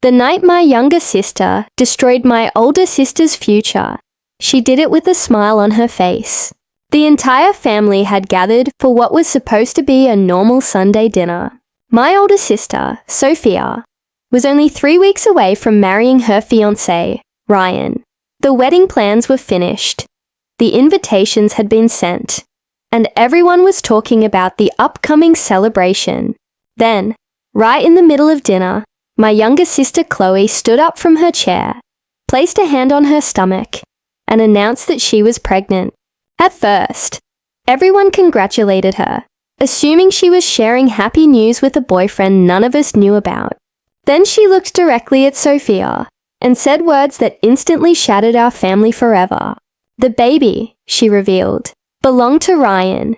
The night my younger sister destroyed my older sister's future, she did it with a smile on her face. The entire family had gathered for what was supposed to be a normal Sunday dinner. My older sister, Sophia, was only 3 weeks away from marrying her fiancé, Ryan. The wedding plans were finished. The invitations had been sent, and everyone was talking about the upcoming celebration. Then, right in the middle of dinner, my younger sister Chloe stood up from her chair, placed a hand on her stomach, and announced that she was pregnant. At first, everyone congratulated her, assuming she was sharing happy news with a boyfriend none of us knew about. Then she looked directly at Sophia and said words that instantly shattered our family forever. The baby, she revealed, belonged to Ryan.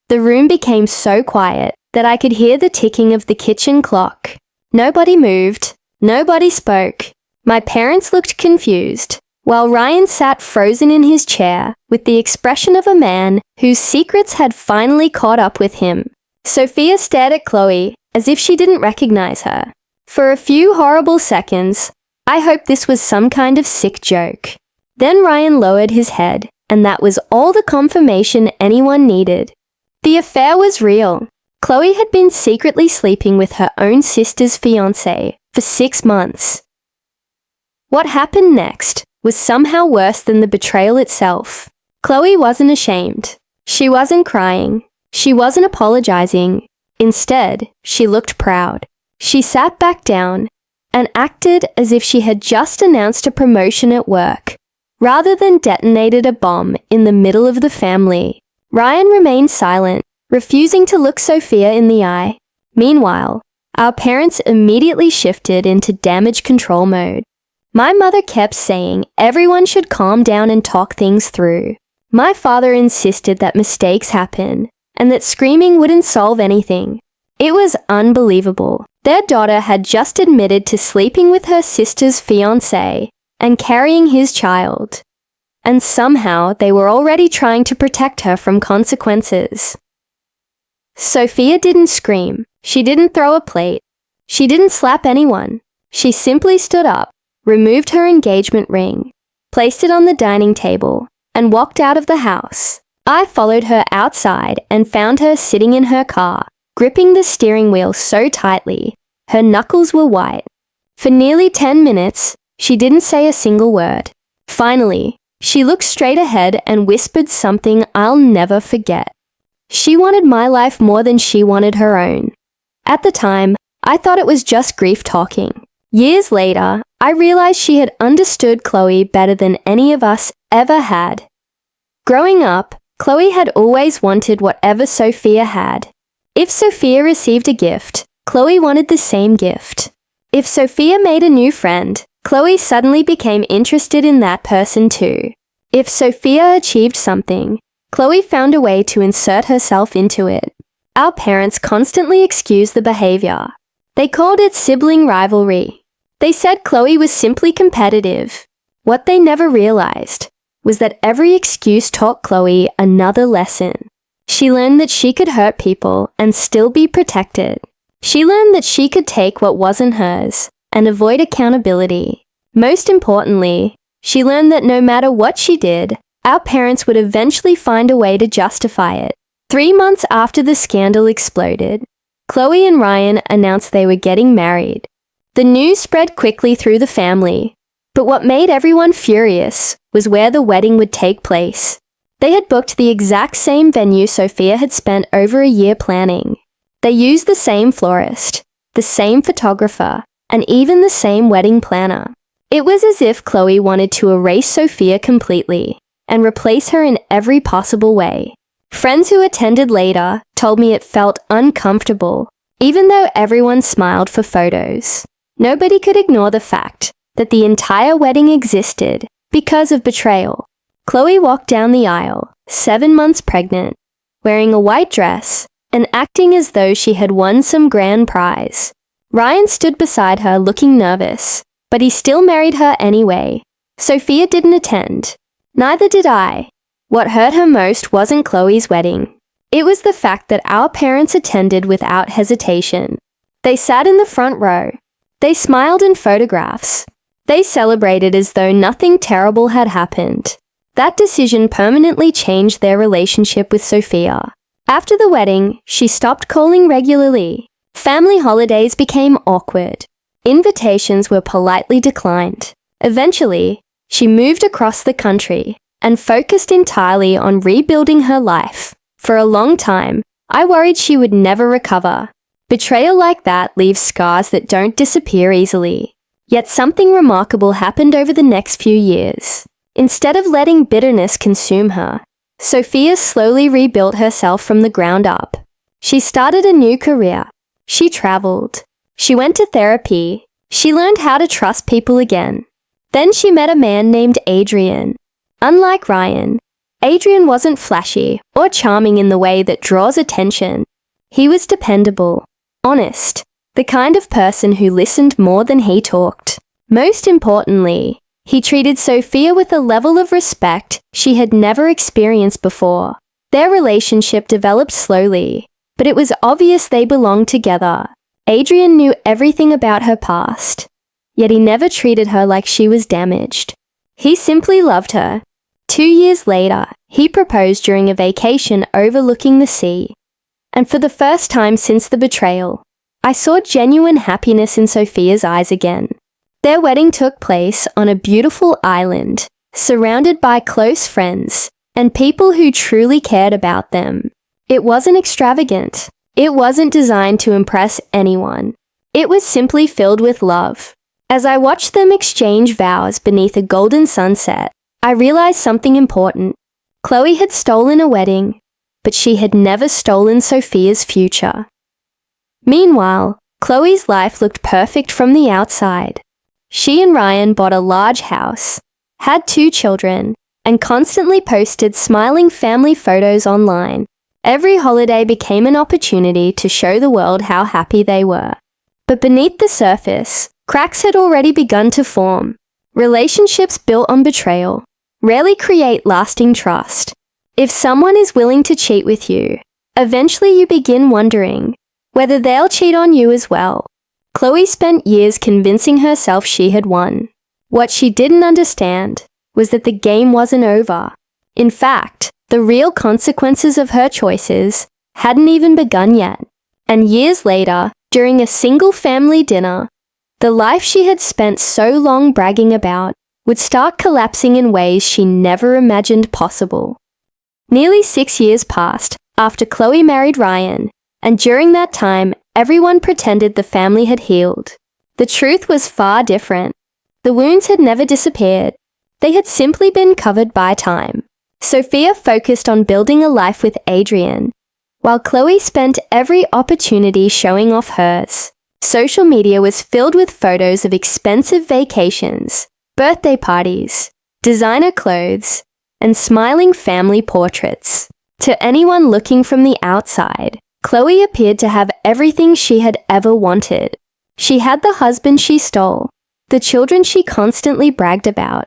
The room became so quiet that I could hear the ticking of the kitchen clock. Nobody moved. Nobody spoke. My parents looked confused, while Ryan sat frozen in his chair with the expression of a man whose secrets had finally caught up with him. Sophia stared at Chloe as if she didn't recognize her. For a few horrible seconds, I hoped this was some kind of sick joke. Then Ryan lowered his head, and that was all the confirmation anyone needed. The affair was real. Chloe had been secretly sleeping with her own sister's fiancé for 6 months. What happened next was somehow worse than the betrayal itself. Chloe wasn't ashamed. She wasn't crying. She wasn't apologizing. Instead, she looked proud. She sat back down and acted as if she had just announced a promotion at work, rather than detonated a bomb in the middle of the family. Ryan remained silent, refusing to look Sophia in the eye. Meanwhile, our parents immediately shifted into damage control mode. My mother kept saying everyone should calm down and talk things through. My father insisted that mistakes happen and that screaming wouldn't solve anything. It was unbelievable. Their daughter had just admitted to sleeping with her sister's fiancé and carrying his child. And somehow they were already trying to protect her from consequences. Sophia didn't scream. She didn't throw a plate. She didn't slap anyone. She simply stood up, removed her engagement ring, placed it on the dining table, and walked out of the house. I followed her outside and found her sitting in her car, gripping the steering wheel so tightly, her knuckles were white. For nearly 10 minutes, she didn't say a single word. Finally, she looked straight ahead and whispered something I'll never forget. She wanted my life more than she wanted her own. At the time, I thought it was just grief talking. Years later, I realized she had understood Chloe better than any of us ever had. Growing up, Chloe had always wanted whatever Sophia had. If Sophia received a gift, Chloe wanted the same gift. If Sophia made a new friend, Chloe suddenly became interested in that person too. If Sophia achieved something, Chloe found a way to insert herself into it. Our parents constantly excused the behavior. They called it sibling rivalry. They said Chloe was simply competitive. What they never realized was that every excuse taught Chloe another lesson. She learned that she could hurt people and still be protected. She learned that she could take what wasn't hers and avoid accountability. Most importantly, she learned that no matter what she did, our parents would eventually find a way to justify it. 3 months after the scandal exploded, Chloe and Ryan announced they were getting married. The news spread quickly through the family, but what made everyone furious was where the wedding would take place. They had booked the exact same venue Sophia had spent over a year planning. They used the same florist, the same photographer, and even the same wedding planner. It was as if Chloe wanted to erase Sophia completely and replace her in every possible way. Friends who attended later told me it felt uncomfortable, even though everyone smiled for photos. Nobody could ignore the fact that the entire wedding existed because of betrayal. Chloe walked down the aisle, 7 months pregnant, wearing a white dress and acting as though she had won some grand prize. Ryan stood beside her looking nervous, but he still married her anyway. Sophia didn't attend. Neither did I. What hurt her most wasn't Chloe's wedding. It was the fact that our parents attended without hesitation. They sat in the front row. They smiled in photographs. They celebrated as though nothing terrible had happened. That decision permanently changed their relationship with Sophia. After the wedding, she stopped calling regularly. Family holidays became awkward. Invitations were politely declined. Eventually, she moved across the country and focused entirely on rebuilding her life. For a long time, I worried she would never recover. Betrayal like that leaves scars that don't disappear easily. Yet something remarkable happened over the next few years. Instead of letting bitterness consume her, Sophia slowly rebuilt herself from the ground up. She started a new career. She traveled. She went to therapy. She learned how to trust people again. Then she met a man named Adrian. Unlike Ryan, Adrian wasn't flashy or charming in the way that draws attention. He was dependable, honest, the kind of person who listened more than he talked. Most importantly, he treated Sophia with a level of respect she had never experienced before. Their relationship developed slowly, but it was obvious they belonged together. Adrian knew everything about her past, yet he never treated her like she was damaged. He simply loved her. 2 years later, he proposed during a vacation overlooking the sea. And for the first time since the betrayal, I saw genuine happiness in Sophia's eyes again. Their wedding took place on a beautiful island, surrounded by close friends and people who truly cared about them. It wasn't extravagant. It wasn't designed to impress anyone. It was simply filled with love. As I watched them exchange vows beneath a golden sunset, I realized something important. Chloe had stolen a wedding, but she had never stolen Sophia's future. Meanwhile, Chloe's life looked perfect from the outside. She and Ryan bought a large house, had 2 children, and constantly posted smiling family photos online. Every holiday became an opportunity to show the world how happy they were. But beneath the surface, cracks had already begun to form. Relationships built on betrayal rarely create lasting trust. If someone is willing to cheat with you, eventually you begin wondering whether they'll cheat on you as well. Chloe spent years convincing herself she had won. What she didn't understand was that the game wasn't over. In fact, the real consequences of her choices hadn't even begun yet. And years later, during a single family dinner, the life she had spent so long bragging about would start collapsing in ways she never imagined possible. Nearly 6 years passed after Chloe married Ryan, and during that time, everyone pretended the family had healed. The truth was far different. The wounds had never disappeared. They had simply been covered by time. Sophia focused on building a life with Adrian, while Chloe spent every opportunity showing off hers. Social media was filled with photos of expensive vacations, birthday parties, designer clothes, and smiling family portraits. To anyone looking from the outside, Chloe appeared to have everything she had ever wanted. She had the husband she stole, the children she constantly bragged about,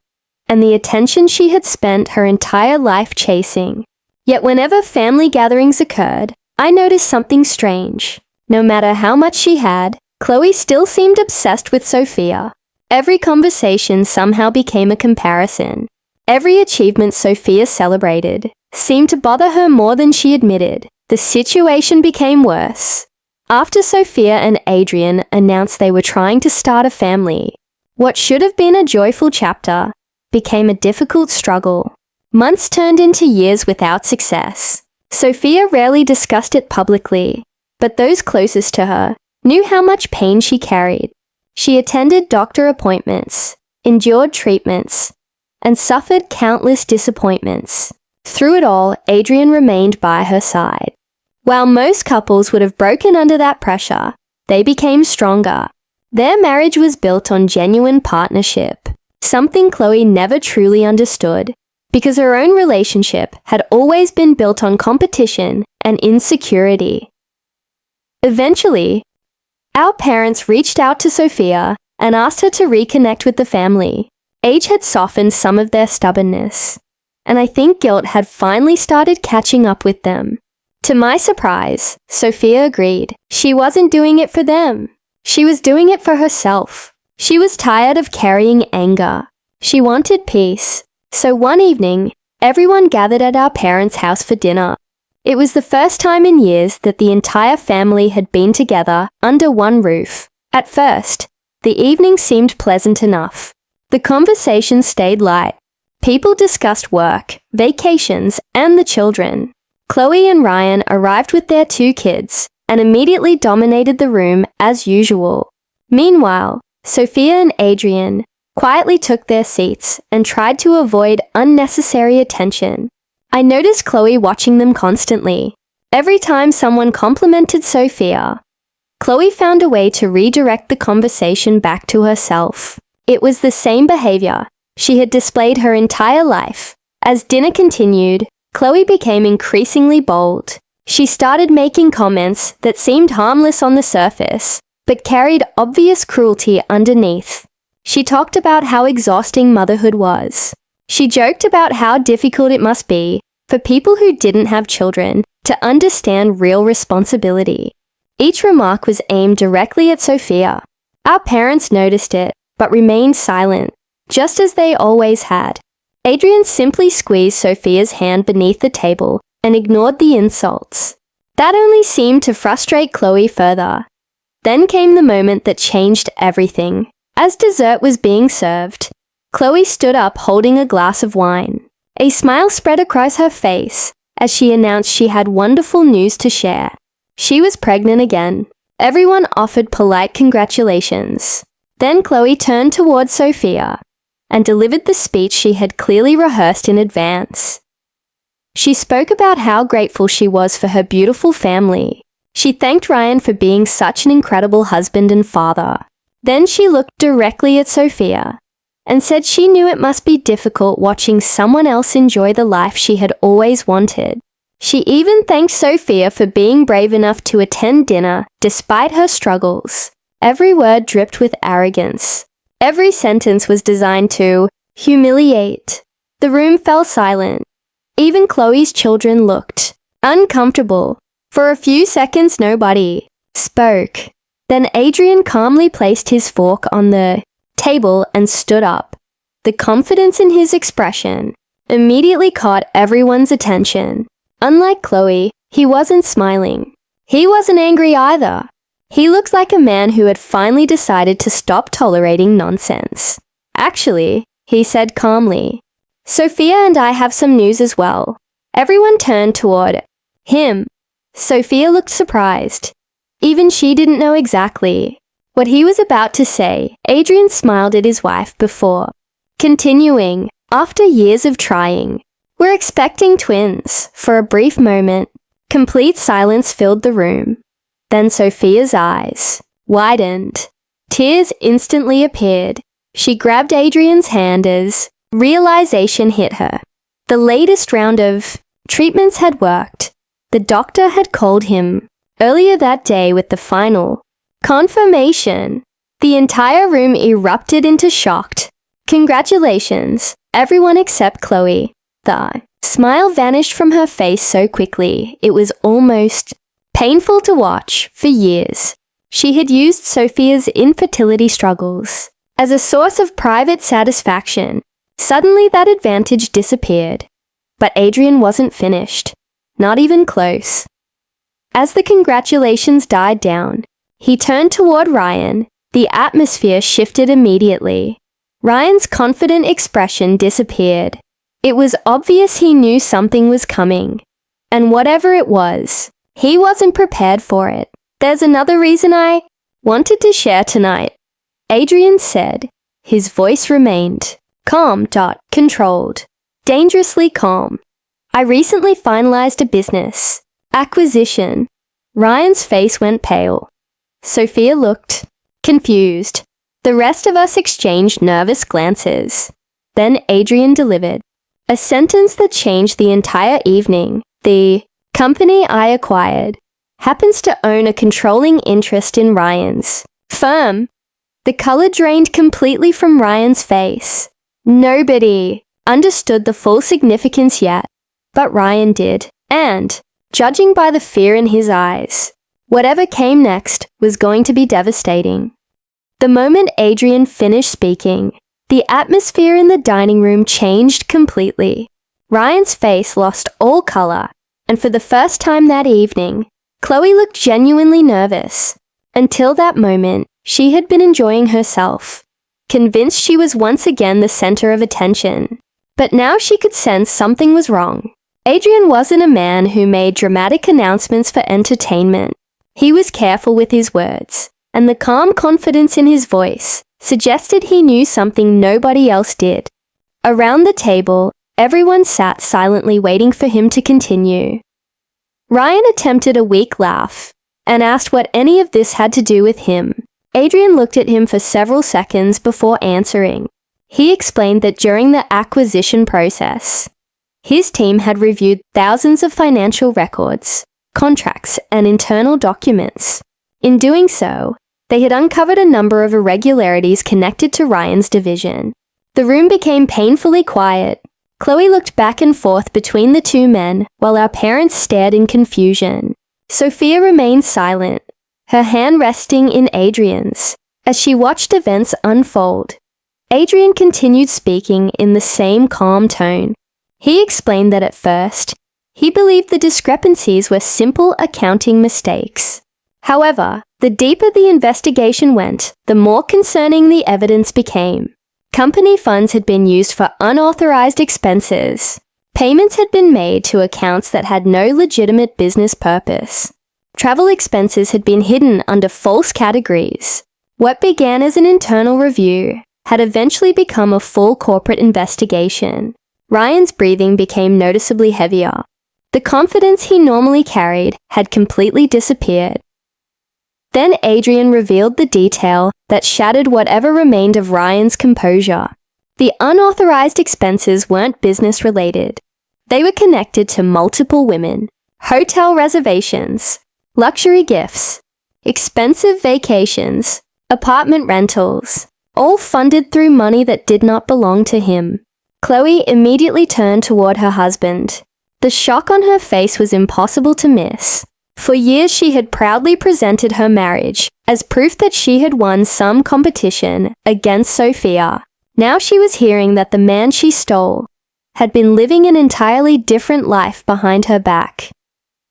and the attention she had spent her entire life chasing. Yet whenever family gatherings occurred, I noticed something strange. No matter how much she had, Chloe still seemed obsessed with Sophia. Every conversation somehow became a comparison. Every achievement Sophia celebrated seemed to bother her more than she admitted. The situation became worse. After Sophia and Adrian announced they were trying to start a family, what should have been a joyful chapter became a difficult struggle. Months turned into years without success. Sophia rarely discussed it publicly, but those closest to her knew how much pain she carried. She attended doctor appointments, endured treatments, and suffered countless disappointments. Through it all, Adrian remained by her side. While most couples would have broken under that pressure, they became stronger. Their marriage was built on genuine partnership, something Chloe never truly understood, because her own relationship had always been built on competition and insecurity. Eventually, our parents reached out to Sophia and asked her to reconnect with the family. Age had softened some of their stubbornness, and I think guilt had finally started catching up with them. To my surprise, Sophia agreed. She wasn't doing it for them. She was doing it for herself. She was tired of carrying anger. She wanted peace. So one evening, everyone gathered at our parents' house for dinner. It was the first time in years that the entire family had been together under one roof. At first, the evening seemed pleasant enough. The conversation stayed light. People discussed work, vacations, and the children. Chloe and Ryan arrived with their 2 kids and immediately dominated the room as usual. Meanwhile, Sophia and Adrian quietly took their seats and tried to avoid unnecessary attention. I noticed Chloe watching them constantly. Every time someone complimented Sophia, Chloe found a way to redirect the conversation back to herself. It was the same behavior she had displayed her entire life. As dinner continued, Chloe became increasingly bold. She started making comments that seemed harmless on the surface, but carried obvious cruelty underneath. She talked about how exhausting motherhood was. She joked about how difficult it must be for people who didn't have children to understand real responsibility. Each remark was aimed directly at Sophia. Our parents noticed it, but remained silent, just as they always had. Adrian simply squeezed Sophia's hand beneath the table and ignored the insults. That only seemed to frustrate Chloe further. Then came the moment that changed everything. As dessert was being served, Chloe stood up holding a glass of wine. A smile spread across her face as she announced she had wonderful news to share. She was pregnant again. Everyone offered polite congratulations. Then Chloe turned towards Sophia and delivered the speech she had clearly rehearsed in advance. She spoke about how grateful she was for her beautiful family. She thanked Ryan for being such an incredible husband and father. Then she looked directly at Sophia and said she knew it must be difficult watching someone else enjoy the life she had always wanted. She even thanked Sophia for being brave enough to attend dinner despite her struggles. Every word dripped with arrogance. Every sentence was designed to humiliate. The room fell silent. Even Chloe's children looked uncomfortable. For a few seconds, nobody spoke. Then Adrian calmly placed his fork on the table and stood up. The confidence in his expression immediately caught everyone's attention. Unlike Chloe, he wasn't smiling. He wasn't angry either. He looked like a man who had finally decided to stop tolerating nonsense. Actually, he said calmly, Sophia and I have some news as well. Everyone turned toward him. Sophia looked surprised. Even she didn't know exactly what he was about to say. Adrian smiled at his wife before continuing, after years of trying, we're expecting twins. For a brief moment, complete silence filled the room. Then Sophia's eyes widened. Tears instantly appeared. She grabbed Adrian's hand as realization hit her. The latest round of treatments had worked. The doctor had called him earlier that day with the final confirmation. The entire room erupted into shock. Congratulations, everyone except Chloe. The smile vanished from her face so quickly, it was almost painful to watch. For years, she had used Sophia's infertility struggles as a source of private satisfaction. Suddenly that advantage disappeared. But Adrian wasn't finished. Not even close. As the congratulations died down, he turned toward Ryan. The atmosphere shifted immediately. Ryan's confident expression disappeared. It was obvious he knew something was coming. And whatever it was, he wasn't prepared for it. There's another reason I wanted to share tonight, Adrian said. His voice remained calm, controlled, dangerously calm. I recently finalized a business acquisition. Ryan's face went pale. Sophia looked confused. The rest of us exchanged nervous glances. Then Adrian delivered a sentence that changed the entire evening. The company I acquired happens to own a controlling interest in Ryan's firm. The color drained completely from Ryan's face. Nobody understood the full significance yet, but Ryan did. And, judging by the fear in his eyes, Whatever came next was going to be devastating. The moment Adrian finished speaking, the atmosphere in the dining room changed completely. Ryan's face lost all color, and for the first time that evening, Chloe looked genuinely nervous. Until that moment, she had been enjoying herself, convinced she was once again the center of attention. But now she could sense something was wrong. Adrian wasn't a man who made dramatic announcements for entertainment. He was careful with his words, and the calm confidence in his voice suggested he knew something nobody else did. Around the table, everyone sat silently waiting for him to continue. Ryan attempted a weak laugh and asked what any of this had to do with him. Adrian looked at him for several seconds before answering. He explained that during the acquisition process, his team had reviewed thousands of financial records, contracts, and internal documents. In doing so, they had uncovered a number of irregularities connected to Ryan's division. The room became painfully quiet. Chloe looked back and forth between the two men while our parents stared in confusion. Sophia remained silent, her hand resting in Adrian's, as she watched events unfold. Adrian continued speaking in the same calm tone. He explained that at first, he believed the discrepancies were simple accounting mistakes. However, the deeper the investigation went, the more concerning the evidence became. Company funds had been used for unauthorized expenses. Payments had been made to accounts that had no legitimate business purpose. Travel expenses had been hidden under false categories. What began as an internal review had eventually become a full corporate investigation. Ryan's breathing became noticeably heavier. The confidence he normally carried had completely disappeared. Then Adrian revealed the detail that shattered whatever remained of Ryan's composure. The unauthorized expenses weren't business-related. They were connected to multiple women, hotel reservations, luxury gifts, expensive vacations, apartment rentals, all funded through money that did not belong to him. Chloe immediately turned toward her husband. The shock on her face was impossible to miss. For years she had proudly presented her marriage as proof that she had won some competition against Sophia. Now she was hearing that the man she stole had been living an entirely different life behind her back.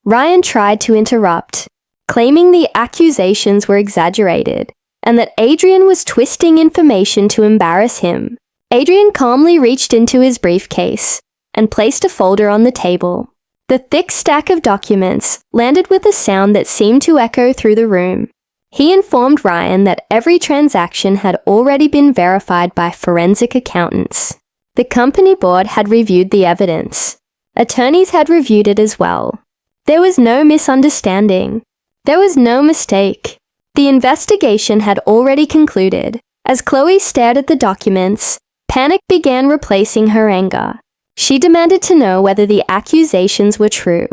Ryan tried to interrupt, claiming the accusations were exaggerated and that Adrian was twisting information to embarrass him. Adrian calmly reached into his briefcase and placed a folder on the table. The thick stack of documents landed with a sound that seemed to echo through the room. He informed Ryan that every transaction had already been verified by forensic accountants. The company board had reviewed the evidence. Attorneys had reviewed it as well. There was no misunderstanding. There was no mistake. The investigation had already concluded. As Chloe stared at the documents, panic began replacing her anger. She demanded to know whether the accusations were true.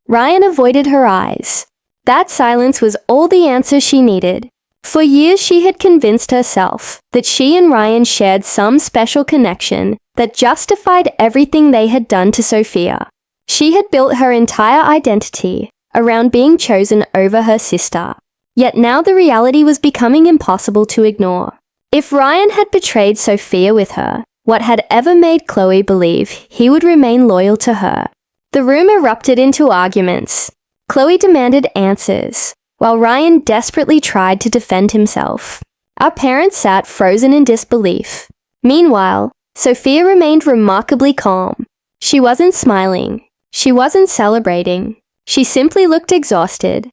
Ryan avoided her eyes. That silence was all the answer she needed. For years she had convinced herself that she and Ryan shared some special connection that justified everything they had done to Sophia. She had built her entire identity around being chosen over her sister. Yet now the reality was becoming impossible to ignore. If Ryan had betrayed Sophia with her, what had ever made Chloe believe he would remain loyal to her? The room erupted into arguments. Chloe demanded answers, while Ryan desperately tried to defend himself. Our parents sat frozen in disbelief. Meanwhile, Sophia remained remarkably calm. She wasn't smiling. She wasn't celebrating. She simply looked exhausted,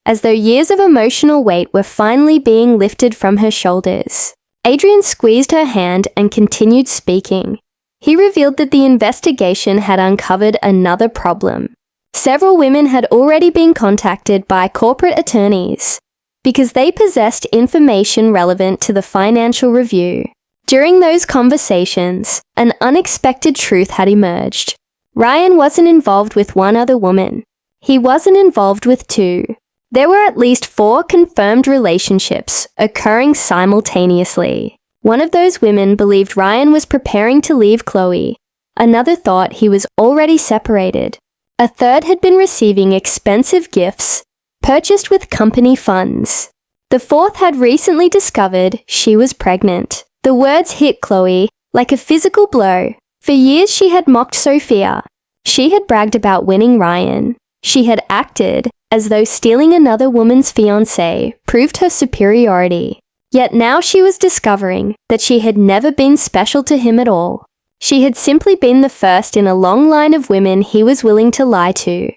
as though years of emotional weight were finally being lifted from her shoulders. Adrian squeezed her hand and continued speaking. He revealed that the investigation had uncovered another problem. Several women had already been contacted by corporate attorneys because they possessed information relevant to the financial review. During those conversations, an unexpected truth had emerged. Ryan wasn't involved with one other woman. He wasn't involved with two. There were at least 4 confirmed relationships occurring simultaneously. One of those women believed Ryan was preparing to leave Chloe. Another thought he was already separated. A third had been receiving expensive gifts purchased with company funds. The fourth had recently discovered she was pregnant. The words hit Chloe like a physical blow. For years she had mocked Sophia. She had bragged about winning Ryan. She had acted as though stealing another woman's fiancé proved her superiority. Yet now she was discovering that she had never been special to him at all. She had simply been the first in a long line of women he was willing to lie to.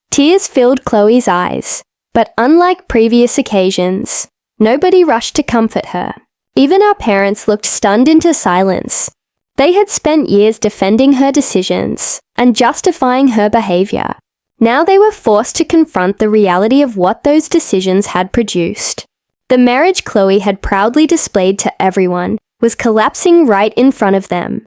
Tears filled Chloe's eyes, but unlike previous occasions, nobody rushed to comfort her. Even our parents looked stunned into silence. They had spent years defending her decisions and justifying her behavior. Now they were forced to confront the reality of what those decisions had produced. The marriage Chloe had proudly displayed to everyone was collapsing right in front of them.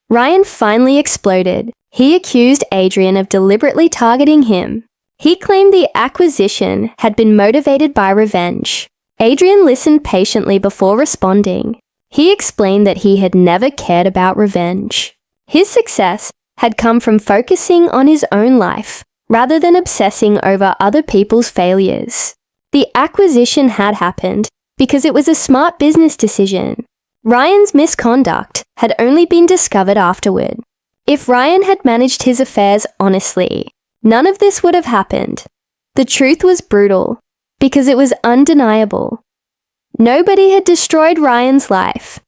Ryan finally exploded. He accused Adrian of deliberately targeting him. He claimed the acquisition had been motivated by revenge. Adrian listened patiently before responding. He explained that he had never cared about revenge. His success had come from focusing on his own life, rather than obsessing over other people's failures. The acquisition had happened because it was a smart business decision. Ryan's misconduct had only been discovered afterward. If Ryan had managed his affairs honestly, none of this would have happened. The truth was brutal, because it was undeniable. Nobody had destroyed Ryan's life.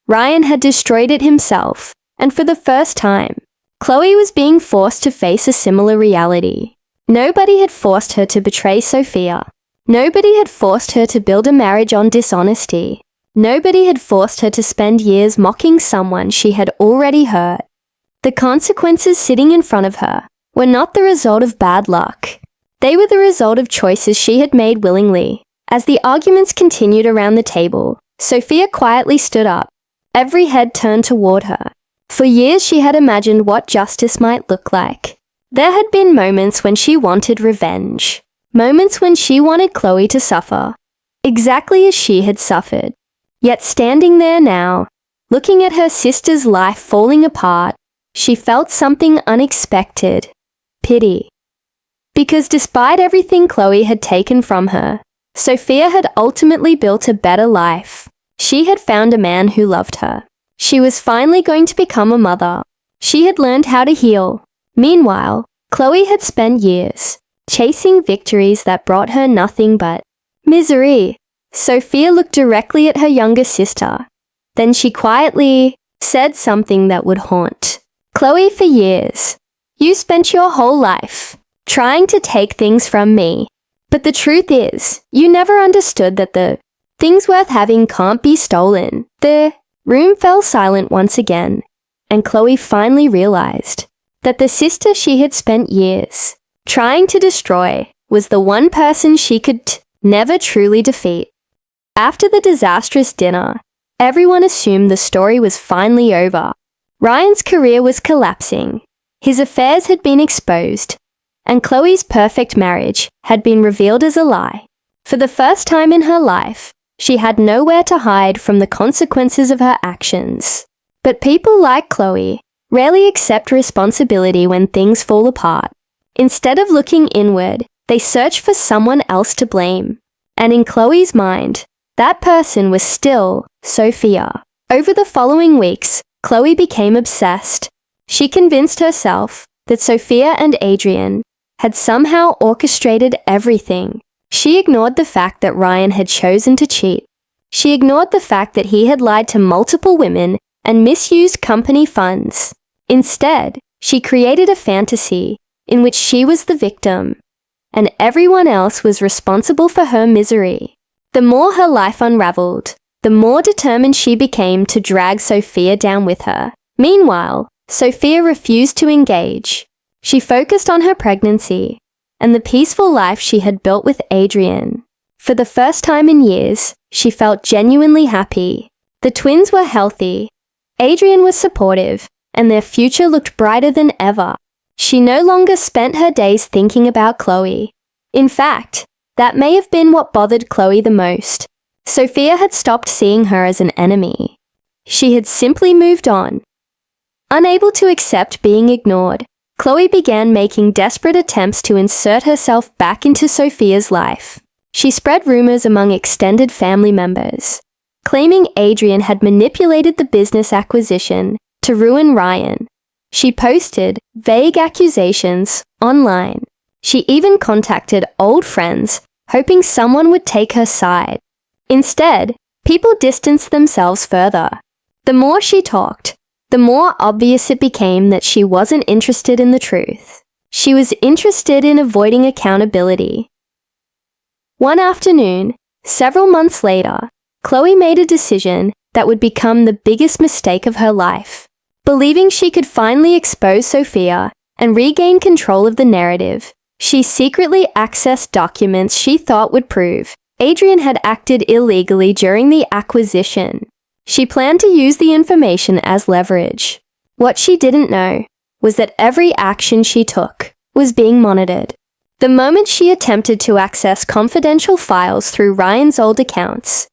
Ryan had destroyed it himself, and for the first time, Chloe was being forced to face a similar reality. Nobody had forced her to betray Sophia. Nobody had forced her to build a marriage on dishonesty. Nobody had forced her to spend years mocking someone she had already hurt. The consequences sitting in front of her were not the result of bad luck. They were the result of choices she had made willingly. As the arguments continued around the table, Sophia quietly stood up. Every head turned toward her. For years she had imagined what justice might look like. There had been moments when she wanted revenge. Moments when she wanted Chloe to suffer, exactly as she had suffered. Yet standing there now, looking at her sister's life falling apart, she felt something unexpected: pity. Because despite everything Chloe had taken from her, Sophia had ultimately built a better life. She had found a man who loved her. She was finally going to become a mother. She had learned how to heal. Meanwhile, Chloe had spent years chasing victories that brought her nothing but misery. Sophia looked directly at her younger sister. Then she quietly said something that would haunt Chloe for years. "You spent your whole life trying to take things from me. But the truth is, you never understood that the things worth having can't be stolen." The room fell silent once again, and Chloe finally realized that the sister she had spent years trying to destroy was the one person she could never truly defeat. After the disastrous dinner, everyone assumed the story was finally over. Ryan's career was collapsing. His affairs had been exposed, and Chloe's perfect marriage had been revealed as a lie. For the first time in her life, she had nowhere to hide from the consequences of her actions. But people like Chloe rarely accept responsibility when things fall apart. Instead of looking inward, they search for someone else to blame. And in Chloe's mind, that person was still Sophia. Over the following weeks, Chloe became obsessed. She convinced herself that Sophia and Adrian had somehow orchestrated everything. She ignored the fact that Ryan had chosen to cheat. She ignored the fact that he had lied to multiple women and misused company funds. Instead, she created a fantasy in which she was the victim, and everyone else was responsible for her misery. The more her life unraveled, the more determined she became to drag Sophia down with her. Meanwhile, Sophia refused to engage. She focused on her pregnancy and the peaceful life she had built with Adrian. For the first time in years, she felt genuinely happy. The twins were healthy, Adrian was supportive, and their future looked brighter than ever. She no longer spent her days thinking about Chloe. In fact, that may have been what bothered Chloe the most. Sophia had stopped seeing her as an enemy. She had simply moved on. Unable to accept being ignored, Chloe began making desperate attempts to insert herself back into Sophia's life. She spread rumors among extended family members, claiming Adrian had manipulated the business acquisition to ruin Ryan. She posted vague accusations online. She even contacted old friends, hoping someone would take her side. Instead, people distanced themselves further. The more she talked, the more obvious it became that she wasn't interested in the truth. She was interested in avoiding accountability. One afternoon, several months later, Chloe made a decision that would become the biggest mistake of her life. Believing she could finally expose Sophia and regain control of the narrative, she secretly accessed documents she thought would prove Adrian had acted illegally during the acquisition. She planned to use the information as leverage. What she didn't know was that every action she took was being monitored. The moment she attempted to access confidential files through Ryan's old accounts,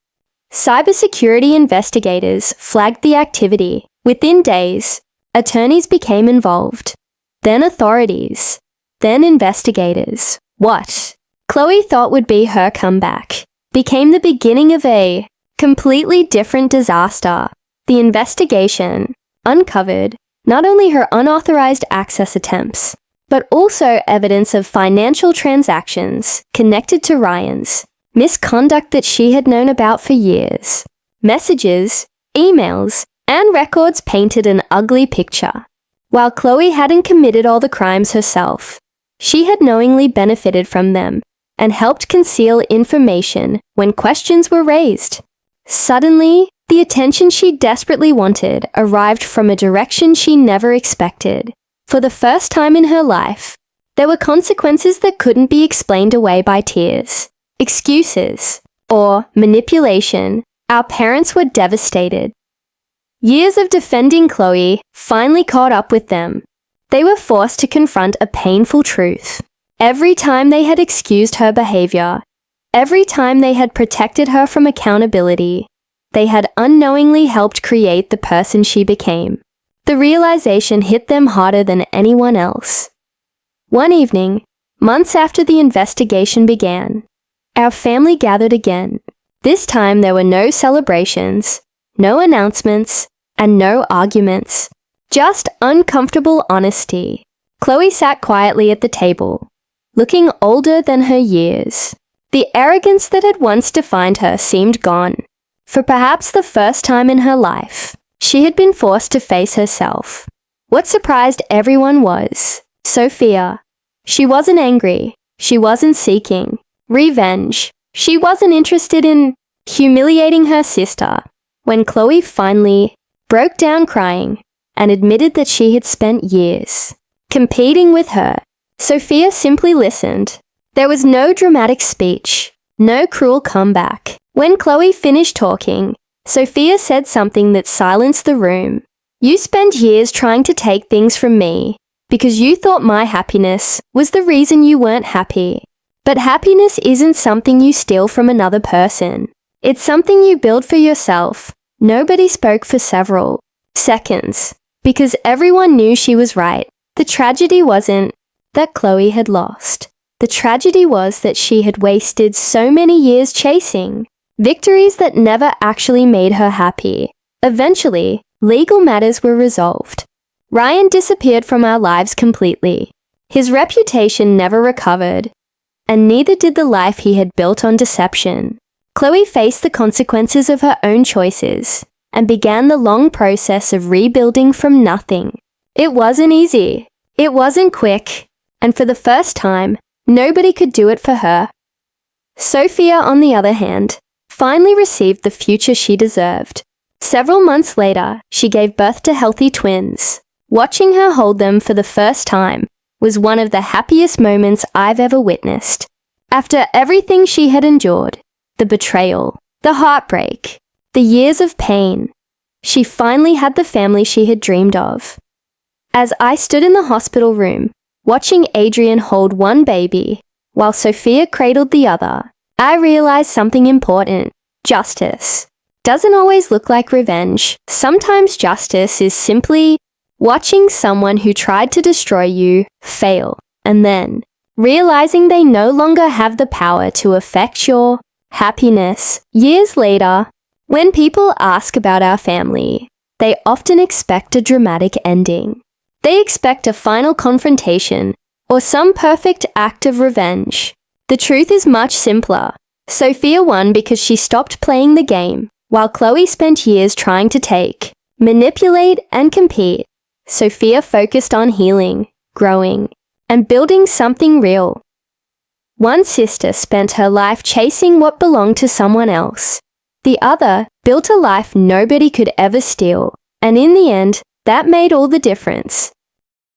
cybersecurity investigators flagged the activity. Within days, attorneys became involved, then authorities, then investigators. What Chloe thought would be her comeback became the beginning of a completely different disaster. The investigation uncovered not only her unauthorized access attempts, but also evidence of financial transactions connected to Ryan's misconduct that she had known about for years. Messages, emails, and records painted an ugly picture. While Chloe hadn't committed all the crimes herself, she had knowingly benefited from them and helped conceal information when questions were raised. Suddenly, the attention she desperately wanted arrived from a direction she never expected. For the first time in her life, there were consequences that couldn't be explained away by tears, excuses, or manipulation. Our parents were devastated. Years of defending Chloe finally caught up with them. They were forced to confront a painful truth. Every time they had excused her behavior, every time they had protected her from accountability, they had unknowingly helped create the person she became. The realization hit them harder than anyone else. One evening, months after the investigation began, our family gathered again. This time there were no celebrations, no announcements, and no arguments. Just uncomfortable honesty. Chloe sat quietly at the table, looking older than her years. The arrogance that had once defined her seemed gone. For perhaps the first time in her life, she had been forced to face herself. What surprised everyone was Sophia. She wasn't angry. She wasn't seeking revenge. She wasn't interested in humiliating her sister. When Chloe finally broke down crying and admitted that she had spent years competing with her, Sophia simply listened. There was no dramatic speech, no cruel comeback. When Chloe finished talking, Sophia said something that silenced the room. You spent years trying to take things from me because you thought my happiness was the reason you weren't happy. But happiness isn't something you steal from another person. It's something you build for yourself. Nobody spoke for several seconds because everyone knew she was right. The tragedy wasn't that Chloe had lost. The tragedy was that she had wasted so many years chasing victories that never actually made her happy. Eventually, legal matters were resolved. Ryan disappeared from our lives completely. His reputation never recovered, and neither did the life he had built on deception. Chloe faced the consequences of her own choices and began the long process of rebuilding from nothing. It wasn't easy. It wasn't quick. And for the first time, nobody could do it for her. Sophia, on the other hand, finally received the future she deserved. Several months later, she gave birth to healthy twins. Watching her hold them for the first time was one of the happiest moments I've ever witnessed. After everything she had endured, the betrayal, the heartbreak, the years of pain, she finally had the family she had dreamed of. As I stood in the hospital room, watching Adrian hold one baby, while Sophia cradled the other, I realized something important. Justice doesn't always look like revenge. Sometimes justice is simply Watching someone who tried to destroy you fail, and then realizing they no longer have the power to affect your happiness. Years later, when people ask about our family, they often expect a dramatic ending. They expect a final confrontation or some perfect act of revenge. The truth is much simpler. Sophia won because she stopped playing the game, while Chloe spent years trying to take, manipulate, and compete. Sophia focused on healing, growing, and building something real. One sister spent her life chasing what belonged to someone else. The other built a life nobody could ever steal, and in the end, that made all the difference.